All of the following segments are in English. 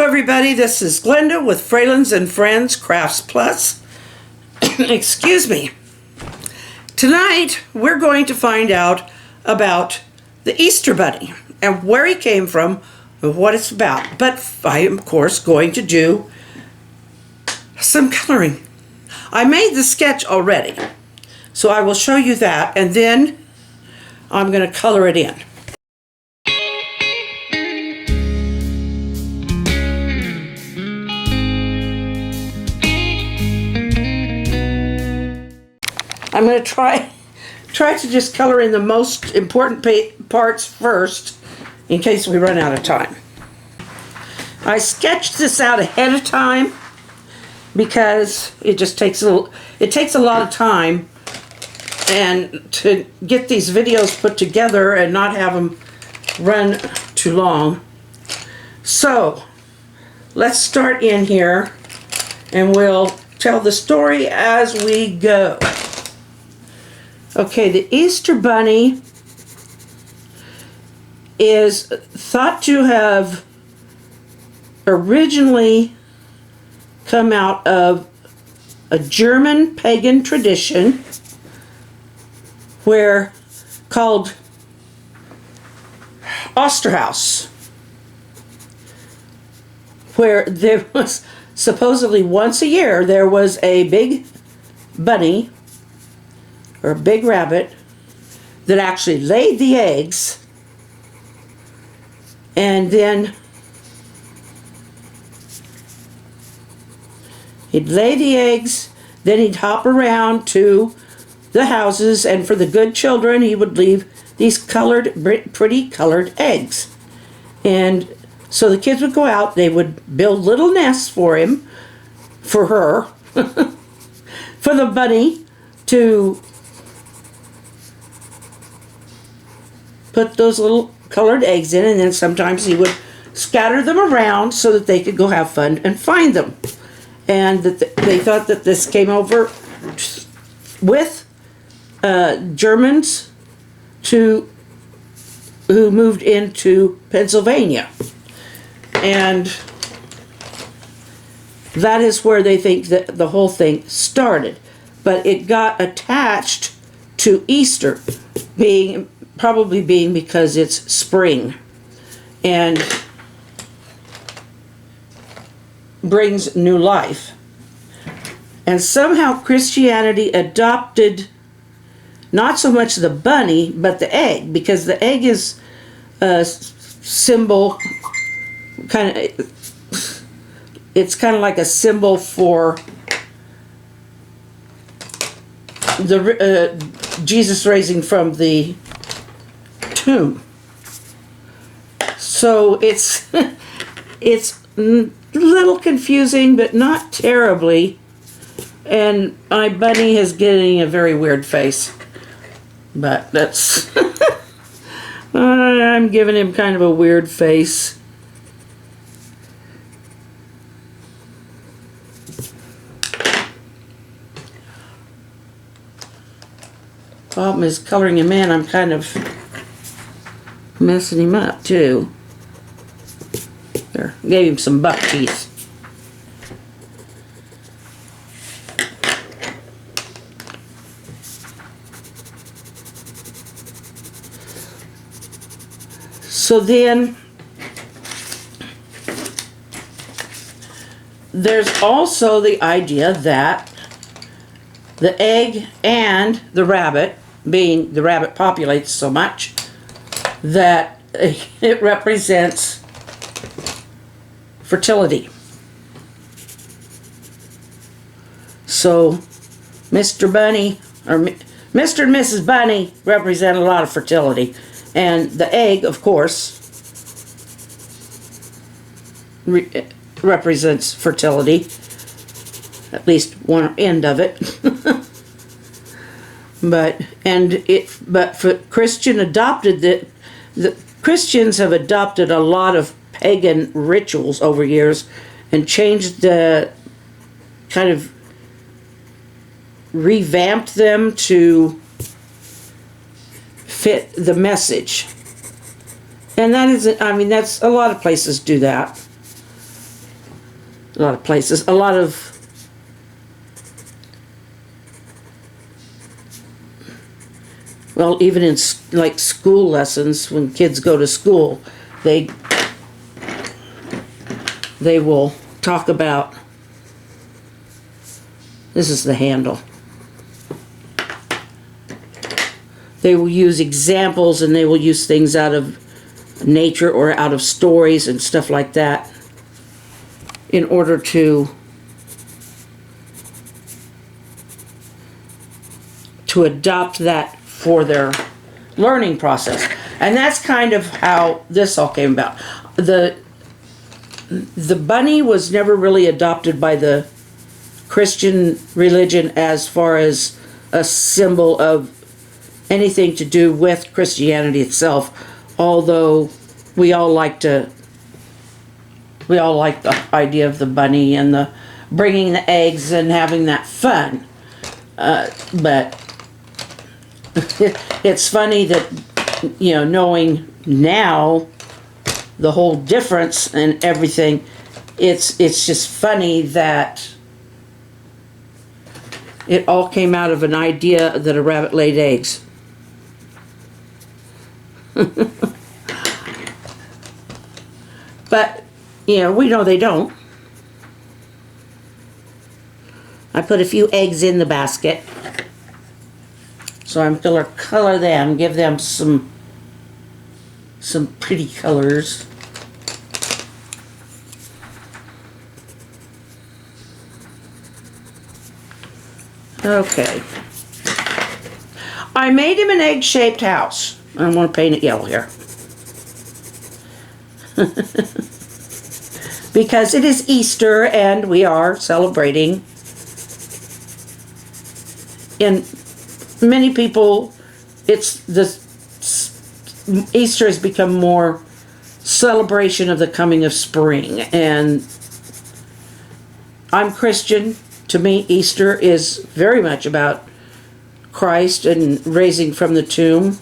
everybody, this is Glenda with Fralins and Friends Crafts Plus. Excuse me. Tonight we're going to find out about the Easter Bunny and where he came from and what it's about. But I am, of course, going to do some coloring. I made the sketch already, so I will show you that, and then I'm going to color it in. I'm going to try to just color in the most important parts first, in case we run out of time. I sketched this out ahead of time because it just takes a lot of time, and to get these videos put together and not have them run too long. So let's start in here and we'll tell the story as we go. Okay, the Easter Bunny is thought to have originally come out of a German pagan tradition called Osterhaus, where there was supposedly once a year there was a big bunny or a big rabbit that actually laid the eggs, and then he'd lay the eggs, then he'd hop around to the houses, and for the good children he would leave these pretty colored eggs. And so the kids would go out, they would build little nests for him, for her, for the bunny to put those little colored eggs in, and then sometimes he would scatter them around so that they could go have fun and find them. And that they thought that this came over with Germans who moved into Pennsylvania. And that is where they think that the whole thing started. But it got attached to Easter, probably being because it's spring and brings new life. And somehow Christianity adopted not so much the bunny but the egg, because the egg is a symbol, it's kind of like a symbol for the Jesus raising from the tomb. So it's it's a little confusing, but not terribly. And my bunny is getting a very weird face, but that's I'm giving him kind of a weird face. Problem is, coloring him in, I'm kind of messing him up too. There, gave him some buck teeth. So then there's also the idea that the egg and the rabbit, being the rabbit populates so much, that it represents fertility. So Mr. Bunny, or Mr. and Mrs. Bunny, represent a lot of fertility. And the egg, of course, represents fertility, at least one end of it. But for Christian adopted that, the Christians have adopted a lot of pagan rituals over years and changed the kind of revamped them to fit the message. And that is, I mean, that's, a lot of places do that. a lot of places. A lot of well, even in like school lessons, when kids go to school, they will talk about, this is the handle. They will use examples, and they will use things out of nature or out of stories and stuff like that in order to adopt that for their learning process. And that's kind of how this all came about. The bunny was never really adopted by the Christian religion as far as a symbol of anything to do with Christianity itself, although we all like the idea of the bunny and the bringing the eggs and having that fun. But it's funny that, you know, knowing now the whole difference and everything, it's just funny that it all came out of an idea that a rabbit laid eggs. But, you know, we know they don't. I put a few eggs in the basket. So I'm going to color them, give them some pretty colors. Okay. I made him an egg-shaped house. I'm going to paint it yellow here. Because it is Easter and we are celebrating. And many people, Easter has become more celebration of the coming of spring. And I'm Christian. To me, Easter is very much about Christ and raising from the tomb.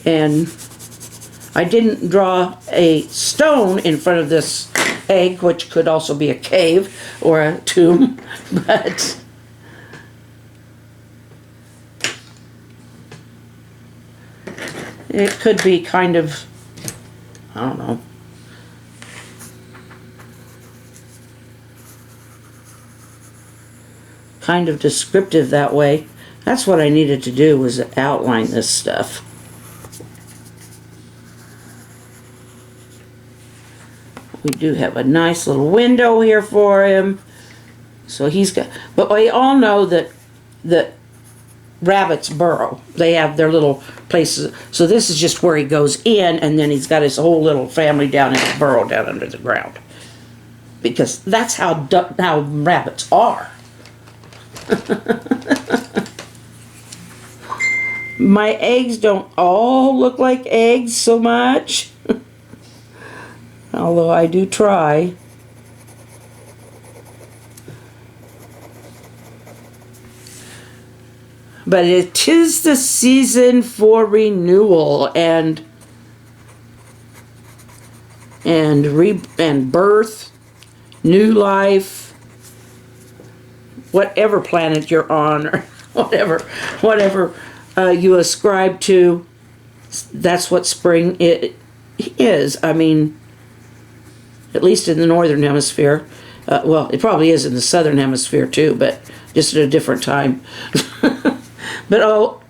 And I didn't draw a stone in front of this egg, which could also be a cave or a tomb, but it could be kind of, I don't know, kind of descriptive that way. That's what I needed to do, was outline this stuff. We do have a nice little window here for him. So he's got, but we all know that rabbits burrow. They have their little places. So this is just where he goes in, and then he's got his whole little family down in his burrow down under the ground. Because that's how rabbits are. My eggs don't all look like eggs so much. Although I do try. But it is the season for renewal and birth, new life, whatever planet you're on, or whatever you ascribe to. That's what spring is. I mean, at least in the northern hemisphere. Well, it probably is in the southern hemisphere too, but just at a different time. But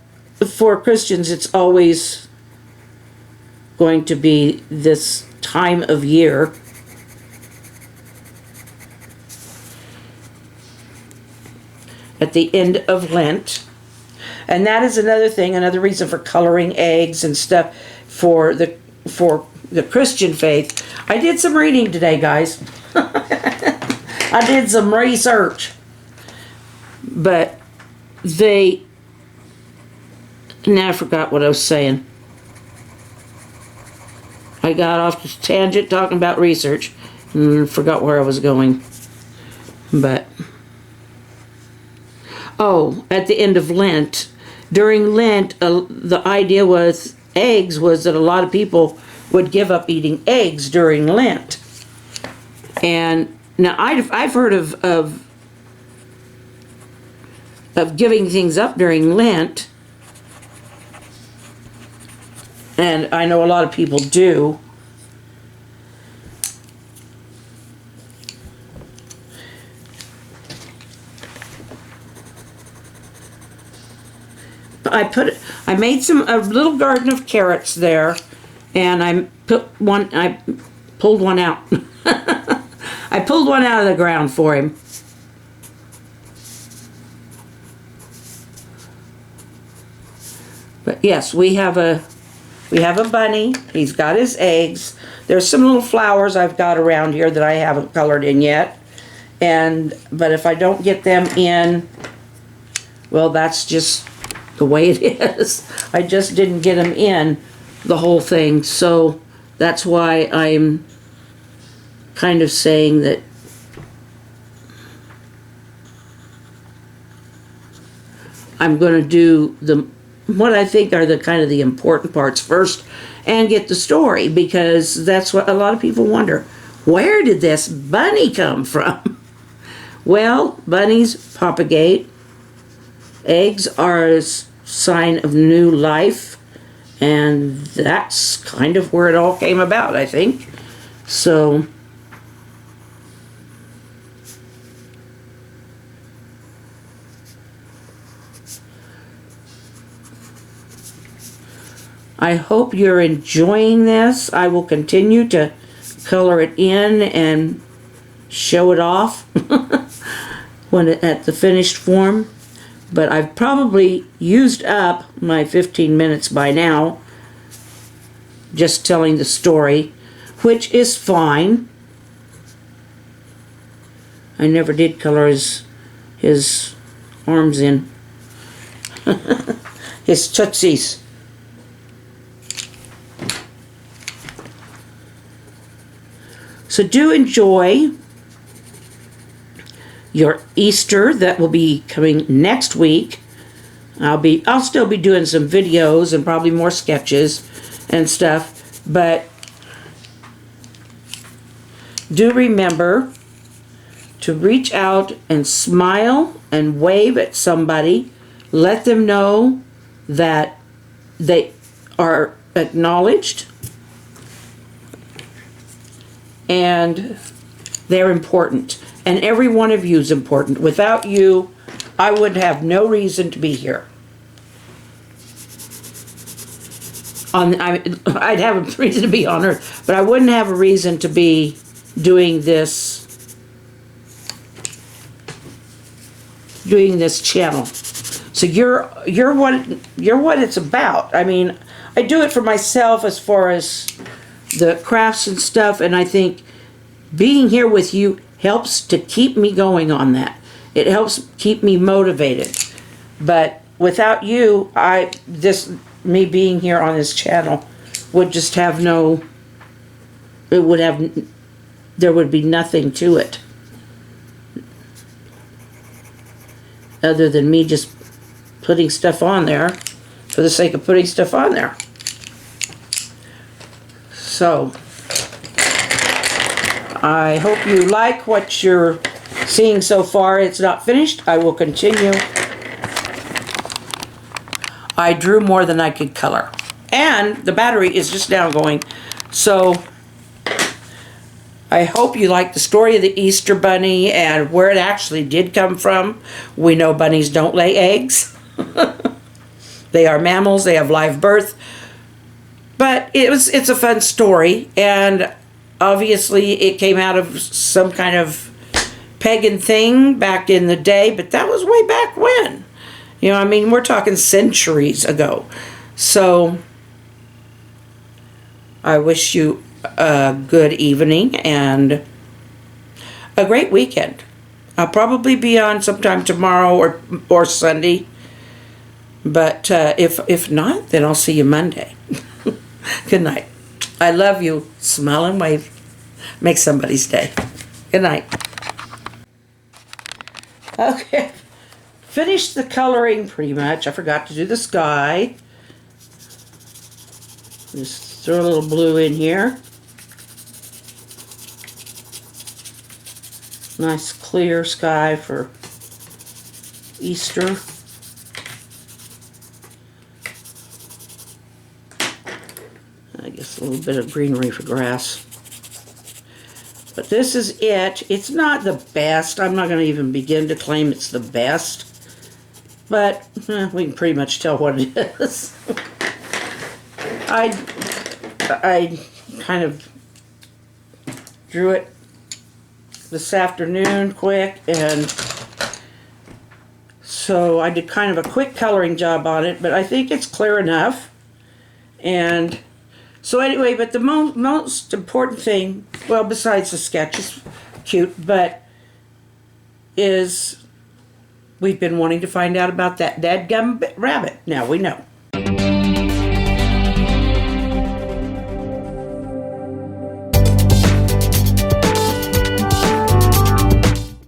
for Christians, it's always going to be this time of year. At the end of Lent. And that is another thing, another reason for coloring eggs and stuff for the Christian faith. I did some reading today, guys. I did some research. But now I forgot what I was saying. I got off the tangent talking about research and forgot where I was going. But, at the end of Lent, during Lent, the idea was that a lot of people would give up eating eggs during Lent. And now I've heard of giving things up during Lent, and I know a lot of people do. I made a little garden of carrots there, and I pulled one out. I pulled one out of the ground for him. But yes, we have a bunny. He's got his eggs. There's some little flowers I've got around here that I haven't colored in yet. But if I don't get them in, well, that's just the way it is. I just didn't get them in the whole thing, so that's why I'm kind of saying that I'm going to do what I think are the kind of the important parts first and get the story, because that's what a lot of people wonder. Where did this bunny come from? Well, bunnies propagate. Eggs are a sign of new life, and that's kind of where it all came about, I think. So I hope you're enjoying this. I will continue to color it in and show it off at the finished form. But I've probably used up my 15 minutes by now just telling the story, which is fine. I never did color his arms in. His tootsies. So do enjoy your Easter. That will be coming next week. I'll still be doing some videos and probably more sketches and stuff, but do remember to reach out and smile and wave at somebody. Let them know that they are acknowledged and they're important. And every one of you is important. Without you, I would have no reason to be here. I'd have a reason to be on Earth, but I wouldn't have a reason to be doing this channel. So you're what it's about. I mean, I do it for myself as far as the crafts and stuff, and I think being here with you helps to keep me going on that. It helps keep me motivated. But without you, me being here on this channel would just have there would be nothing to it other than me just putting stuff on there for the sake of putting stuff on there. So I hope you like what you're seeing so far. It's not finished. I will continue. I drew more than I could color. And the battery is just now going. So I hope you like the story of the Easter Bunny and where it actually did come from. We know bunnies don't lay eggs. They are mammals. They have live birth. But it's a fun story, and obviously it came out of some kind of pagan thing back in the day, but that was way back when. You know, I mean, we're talking centuries ago. So I wish you a good evening and a great weekend. I'll probably be on sometime tomorrow or Sunday, but if not, then I'll see you Monday. Good night. I love you. Smile and wave. Make somebody's day. Good night. Okay. Finished the coloring pretty much. I forgot to do the sky. Just throw a little blue in here. Nice clear sky for Easter. I guess a little bit of greenery for grass. But this is it. It's not the best. I'm not going to even begin to claim it's the best. But we can pretty much tell what it is. I kind of drew it this afternoon quick, and so I did kind of a quick coloring job on it, but I think it's clear enough. And so anyway, but the most important thing, well, besides the sketch is cute, but is we've been wanting to find out about that dadgum rabbit. Now we know.